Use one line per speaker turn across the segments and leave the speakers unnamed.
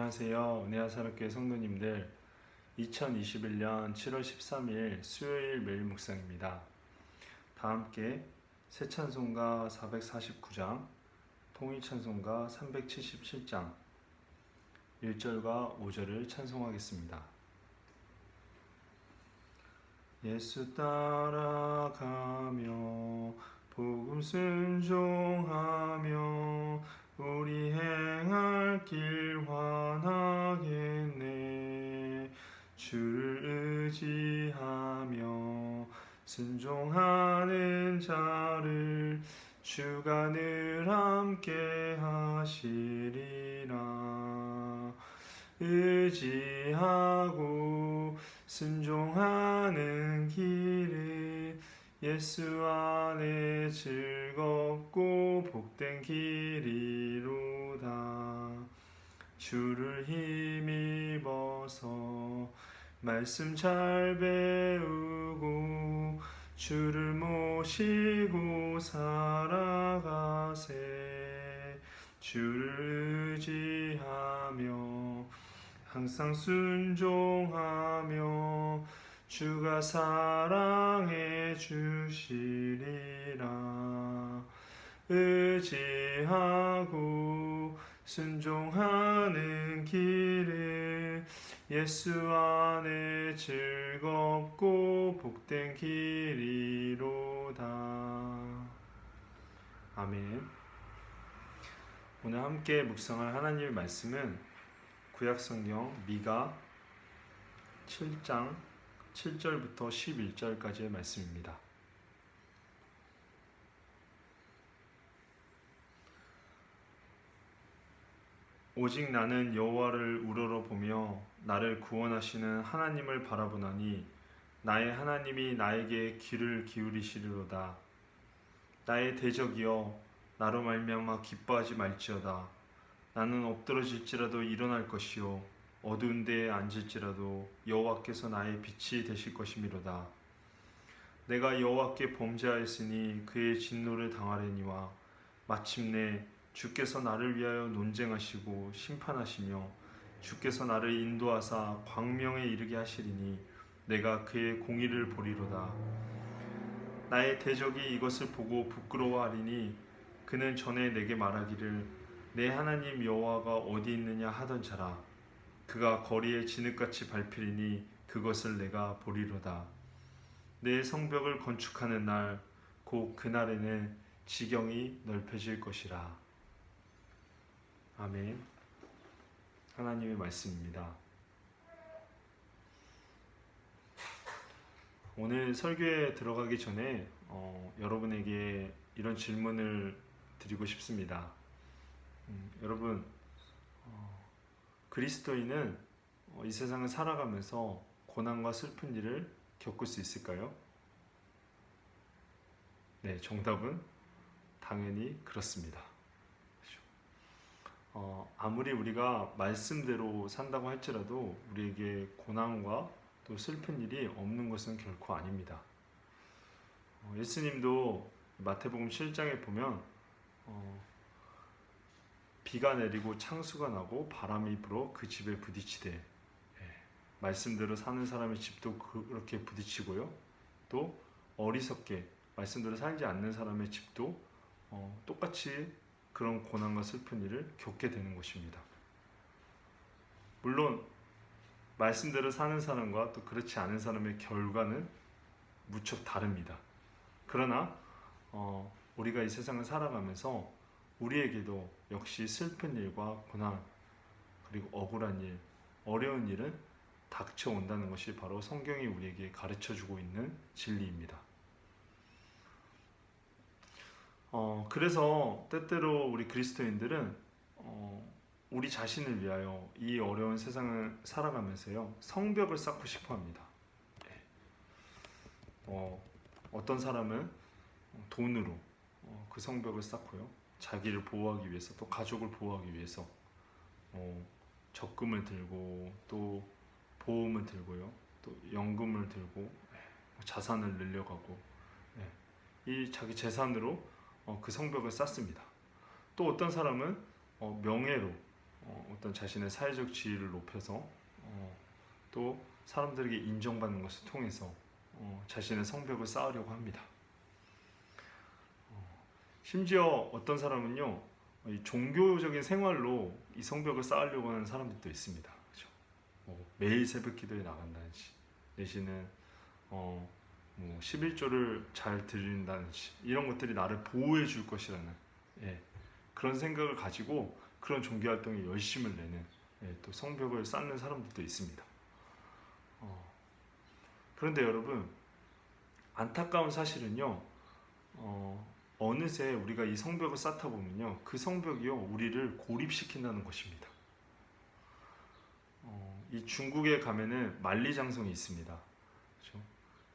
안녕하세요. 은혜와사랑교회 성도님들, 2021년 7월 13일 수요일 매일 묵상입니다. 다 함께 새 찬송가 449장, 통일 찬송가 377장 1절과 5절을 찬송하겠습니다. 예수 따라가며 복음 순종하며 우리 행할 길 환하겠네. 주를 의지하며 순종하는 자를 주가 늘 함께 하시리라. 의지하고 순종하는 길은 예수 안에 즐겁고 복된 길이로다. 주를 힘입어서 말씀 잘 배우고 주를 모시고 살아가세. 주를 의지하며 항상 순종하며 주가 사랑해 주시리라. 의지하고 순종하는 길은 예수 안에 즐겁고 복된 길이로다. 아멘. 오늘 함께 묵상할 하나님의 말씀은 구약성경 미가 7장 7절부터 11절까지의 말씀입니다. 오직 나는 여호와를 우러러보며 나를 구원하시는 하나님을 바라보나니 나의 하나님이 나에게 귀를 기울이시리로다. 나의 대적이여 나로 말미암아 기뻐하지 말지어다. 나는 엎드러질지라도 일어날 것이요 어두운 데에 앉을지라도 여호와께서 나의 빛이 되실 것이미로다. 내가 여호와께 범죄하였으니 그의 진노를 당하려니와 마침내 주께서 나를 위하여 논쟁하시고 심판하시며 주께서 나를 인도하사 광명에 이르게 하시리니 내가 그의 공의를 보리로다. 나의 대적이 이것을 보고 부끄러워하리니 그는 전에 내게 말하기를 내 하나님 여호와가 어디 있느냐 하던 자라. 그가 거리에 진흙같이 밟히리니 그것을 내가 보리로다. 내 성벽을 건축하는 날 곧 그날에는 지경이 넓혀질 것이라. 아멘. 하나님의 말씀입니다. 오늘 설교에 들어가기 전에 여러분에게 이런 질문을 드리고 싶습니다. 여러분, 그리스도인은 이 세상을 살아가면서 고난과 슬픈 일을 겪을 수 있을까요? 네, 정답은 당연히 그렇습니다. 아무리 우리가 말씀대로 산다고 할지라도 우리에게 고난과 또 슬픈 일이 없는 것은 결코 아닙니다. 예수님도 마태복음 7장에 보면 비가 내리고 창수가 나고 바람이 불어 그 집에 부딪히되, 말씀대로 사는 사람의 집도 그렇게 부딪히고요, 또 어리석게 말씀대로 살지 않는 사람의 집도 똑같이 그런 고난과 슬픈 일을 겪게 되는 것입니다. 물론 말씀대로 사는 사람과 또 그렇지 않은 사람의 결과는 무척 다릅니다. 그러나 우리가 이 세상을 살아가면서 우리에게도 역시 슬픈 일과 고난, 그리고 억울한 일, 어려운 일은 닥쳐온다는 것이 바로 성경이 우리에게 가르쳐주고 있는 진리입니다. 그래서 때때로 우리 그리스도인들은 우리 자신을 위하여 이 어려운 세상을 살아가면서요, 성벽을 쌓고 싶어 합니다. 어떤 사람은 돈으로 그 성벽을 쌓고요, 자기를 보호하기 위해서, 또 가족을 보호하기 위해서 적금을 들고 또 보험을 들고요, 또 연금을 들고 자산을 늘려가고 이 자기 재산으로 그 성벽을 쌓습니다. 또 어떤 사람은 명예로 어떤 자신의 사회적 지위를 높여서 또 사람들에게 인정받는 것을 통해서 자신의 성벽을 쌓으려고 합니다. 심지어 어떤 사람은요, 이 종교적인 생활로 이 성벽을 쌓으려고 하는 사람들도 있습니다. 그렇죠? 매일 새벽 기도에 나간다든지, 내지는 뭐 11조를 잘 드린다든지, 이런 것들이 나를 보호해 줄 것이라는 그런 생각을 가지고 그런 종교 활동에 열심을 내는 또 성벽을 쌓는 사람들도 있습니다. 그런데 여러분, 안타까운 사실은요, 어느새 우리가 이 성벽을 쌓다 보면요, 그 성벽이요 우리를 고립시킨다는 것입니다. 이 중국에 가면은 만리장성이 있습니다. 그렇죠?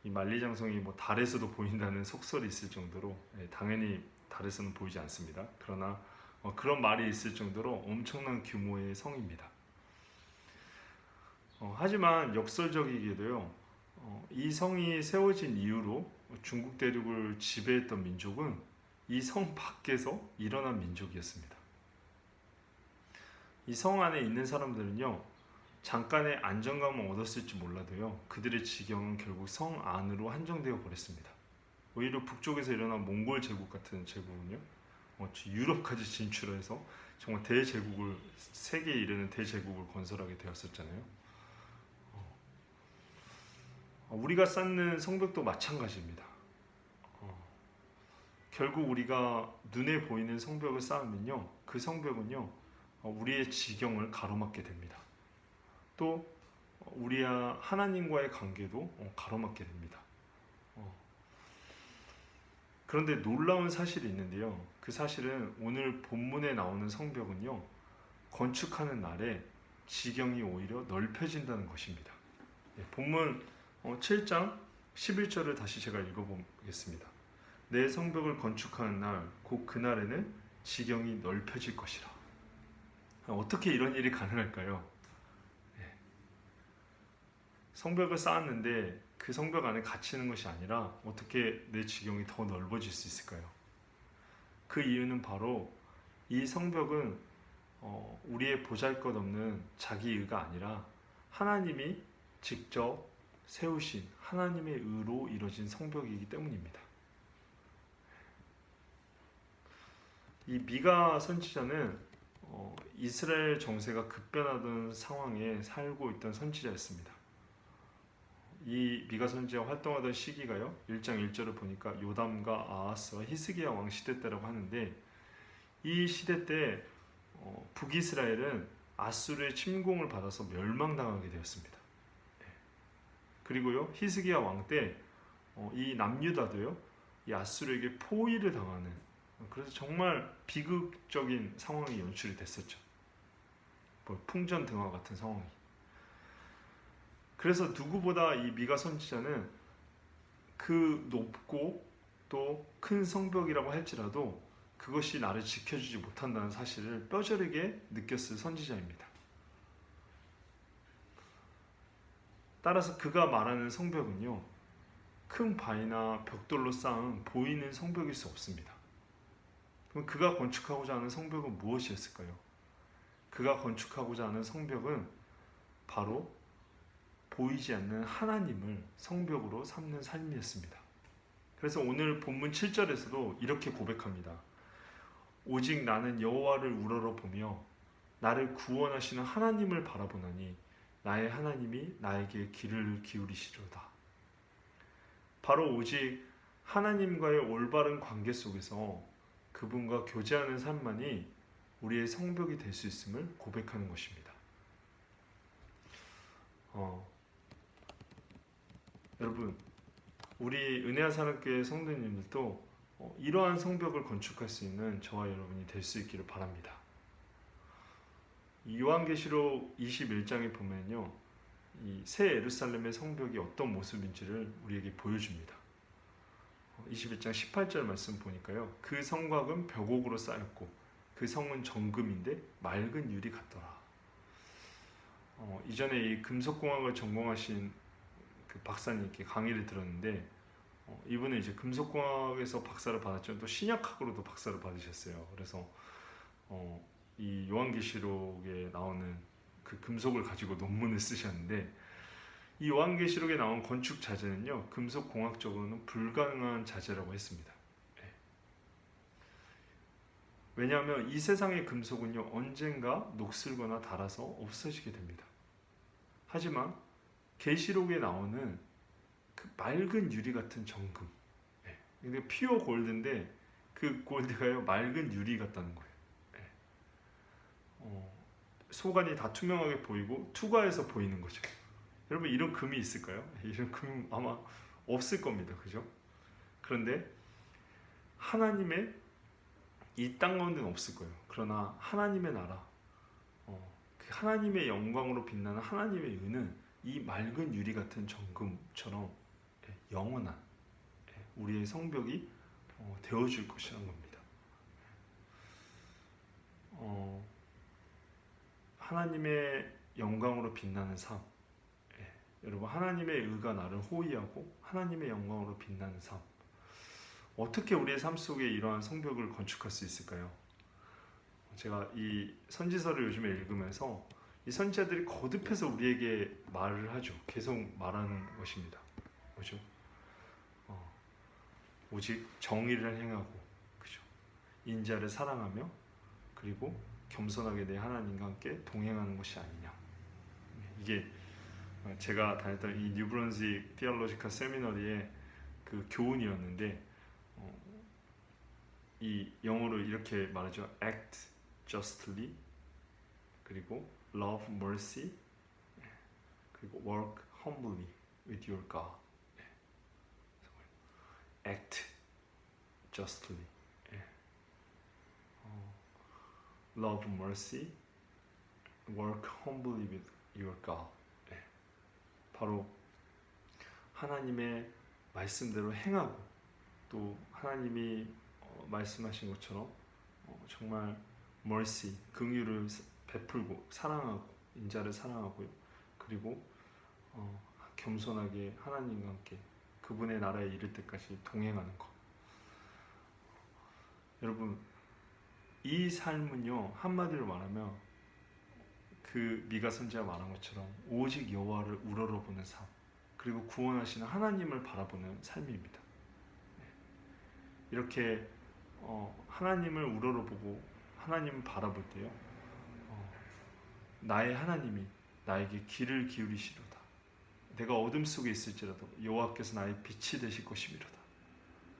이 만리장성이 뭐 달에서도 보인다는 속설이 있을 정도로, 당연히 달에서는 보이지 않습니다. 그러나 그런 말이 있을 정도로 엄청난 규모의 성입니다. 하지만 역설적이게도요, 이 성이 세워진 이후로 중국 대륙을 지배했던 민족은 이 성 밖에서 일어난 민족이었습니다. 이 성 안에 있는 사람들은요, 잠깐의 안정감을 얻었을지 몰라도요, 그들의 지경은 결국 성 안으로 한정되어 버렸습니다. 오히려 북쪽에서 일어난 몽골 제국 같은 제국은요, 유럽까지 진출해서 정말 대제국을, 세계에 이르는 대제국을 건설하게 되었었잖아요. 우리가 쌓는 성벽도 마찬가지입니다. 결국 우리가 눈에 보이는 성벽을 쌓으면요, 그 성벽은요, 우리의 지경을 가로막게 됩니다. 또 우리와 하나님과의 관계도 가로막게 됩니다. 그런데 놀라운 사실이 있는데요, 그 사실은 오늘 본문에 나오는 성벽은요, 건축하는 날에 지경이 오히려 넓혀진다는 것입니다. 본문 7장 11절을 다시 제가 읽어보겠습니다. 내 성벽을 건축하는 날, 곧 그날에는 지경이 넓혀질 것이라. 어떻게 이런 일이 가능할까요? 성벽을 쌓았는데 그 성벽 안에 갇히는 것이 아니라 어떻게 내 지경이 더 넓어질 수 있을까요? 그 이유는 바로 이 성벽은 우리의 보잘것없는 자기의가 아니라 하나님이 직접 세우신 하나님의 의로 이루어진 성벽이기 때문입니다. 이 미가 선지자는 이스라엘 정세가 급변하던 상황에 살고 있던 선지자였습니다. 이 미가 선지자가 활동하던 시기가요, 1장 1절을 보니까 요담과 아하스와 히스기야 왕 시대 때라고 하는데, 이 시대 때 북이스라엘은 아수르의 침공을 받아서 멸망당하게 되었습니다. 그리고요, 히스기야 왕 때 이 남유다도요, 이 아수르에게 포위를 당하는, 그래서 정말 비극적인 상황이 연출이 됐었죠. 풍전등화 같은 상황이. 그래서 누구보다 이 미가 선지자는 그 높고 또 큰 성벽이라고 할지라도 그것이 나를 지켜주지 못한다는 사실을 뼈저리게 느꼈을 선지자입니다. 따라서 그가 말하는 성벽은요, 큰 바위나 벽돌로 쌓은 보이는 성벽일 수 없습니다. 그럼 그가 건축하고자 하는 성벽은 무엇이었을까요? 그가 건축하고자 하는 성벽은 바로 보이지 않는 하나님을 성벽으로 삼는 삶이었습니다. 그래서 오늘 본문 7절에서도 이렇게 고백합니다. 오직 나는 여호와를 우러러보며 나를 구원하시는 하나님을 바라보나니 나의 하나님이 나에게 귀를 기울이시로다. 바로 오직 하나님과의 올바른 관계 속에서 그분과 교제하는 삶만이 우리의 성벽이 될 수 있음을 고백하는 것입니다. 여러분, 우리 은혜와 사랑교회 성도님들도 이러한 성벽을 건축할 수 있는 저와 여러분이 될 수 있기를 바랍니다. 요한계시록 21장에 보면요, 이 새 예루살렘의 성벽이 어떤 모습인지를 우리에게 보여줍니다. 21장 18절 말씀 보니까요, 그 성곽은 벽옥으로 쌓였고 그 성은 정금인데 맑은 유리 같더라. 이전에 이 금속공학을 전공하신 그 박사님께 강의를 들었는데, 이분은 이제 금속공학에서 박사를 받았지만 또 신약학으로도 박사를 받으셨어요. 그래서 이 요한계시록에 나오는 그 금속을 가지고 논문을 쓰셨는데, 이 요한계시록에 나온 건축 자재는요, 금속 공학적으로는 불가능한 자재라고 했습니다. 왜냐하면 이 세상의 금속은요, 언젠가 녹슬거나 닳아서 없어지게 됩니다. 하지만 계시록에 나오는 그 맑은 유리 같은 정금, 근데 피어 골드인데 그 골드가요, 맑은 유리 같다는 거예요. 소관이 다 투명하게 보이고 투과해서 보이는 거죠. 여러분, 이런 금이 있을까요? 이런 금 아마 없을 겁니다. 그죠? 그런데 하나님의 이 땅 가운데는 없을 거예요. 그러나 하나님의 나라, 그 하나님의 영광으로 빛나는 하나님의 의는 이 맑은 유리 같은 정금처럼 영원한 우리의 성벽이 되어줄 것이라는 겁니다. 하나님의 영광으로 빛나는 삶, 여러분, 하나님의 의가 나를 호위하고 하나님의 영광으로 빛나는 삶, 어떻게 우리의 삶 속에 이러한 성벽을 건축할 수 있을까요? 제가 이 선지서를 요즘에 읽으면서 이 선지자들이 거듭해서 우리에게 말을 하죠. 계속 말하는 것입니다. 뭐죠? 오직 정의를 행하고, 그죠? 인자를 사랑하며, 그리고 겸손하게 내 하나님과 함께 동행하는 것이 아니냐. 이게 제가 다녔던 이 뉴브런직 티올로지컬 세미너리의 그 교훈이었는데, 이 영어로 이렇게 말하죠. Act justly, 그리고 love mercy, 그리고 work humbly with your God. Act justly, love mercy, work humbly with your God. 바로 하나님의 말씀대로 행하고, 또 하나님이 말씀하신 것처럼 정말 mercy, 긍휼을 베풀고 사랑하고, 인자를 사랑하고요. 그리고 겸손하게 하나님과 함께 그분의 나라에 이를 때까지 동행하는 것. 여러분, 이 삶은요, 한마디로 말하면 그 미가 선지자가 말한 것처럼 오직 여호와를 우러러보는 삶, 그리고 구원하시는 하나님을 바라보는 삶입니다. 이렇게 하나님을 우러러보고 하나님을 바라볼 때요, 나의 하나님이 나에게 귀를 기울이시로다. 내가 어둠 속에 있을지라도 여호와께서 나의 빛이 되실 것이미로다.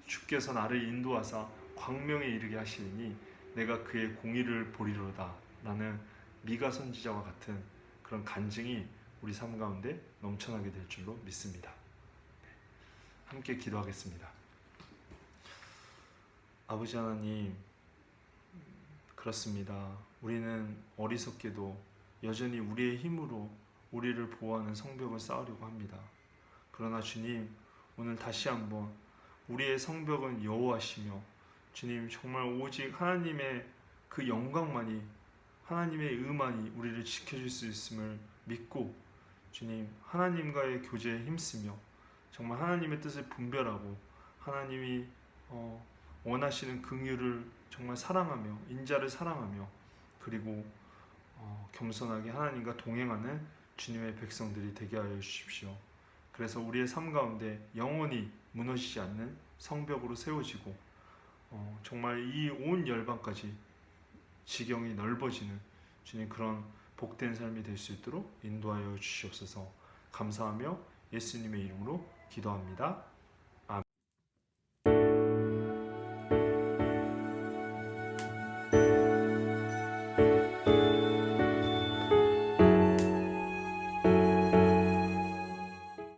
주께서 나를 인도하사 광명에 이르게 하시리니 내가 그의 공의를 보리로다. 라는 미가 선지자와 같은 그런 간증이 우리 삶 가운데 넘쳐나게 될 줄로 믿습니다. 함께 기도하겠습니다. 아버지 하나님, 그렇습니다. 우리는 어리석게도 여전히 우리의 힘으로 우리를 보호하는 성벽을 쌓으려고 합니다. 그러나 주님, 오늘 다시 한번 우리의 성벽은 여호와시며, 주님, 정말 오직 하나님의 그 영광만이, 하나님의 의만이 우리를 지켜줄 수 있음을 믿고, 주님, 하나님과의 교제에 힘쓰며 정말 하나님의 뜻을 분별하고 하나님이 원하시는 긍휼을 정말 사랑하며 인자를 사랑하며, 그리고 겸손하게 하나님과 동행하는 주님의 백성들이 되게 하여 주십시오. 그래서 우리의 삶 가운데 영원히 무너지지 않는 성벽으로 세워지고, 정말 이 온 열방까지 지경이 넓어지는 주님, 그런 복된 삶이 될 수 있도록 인도하여 주시옵소서. 감사하며 예수님의 이름으로 기도합니다.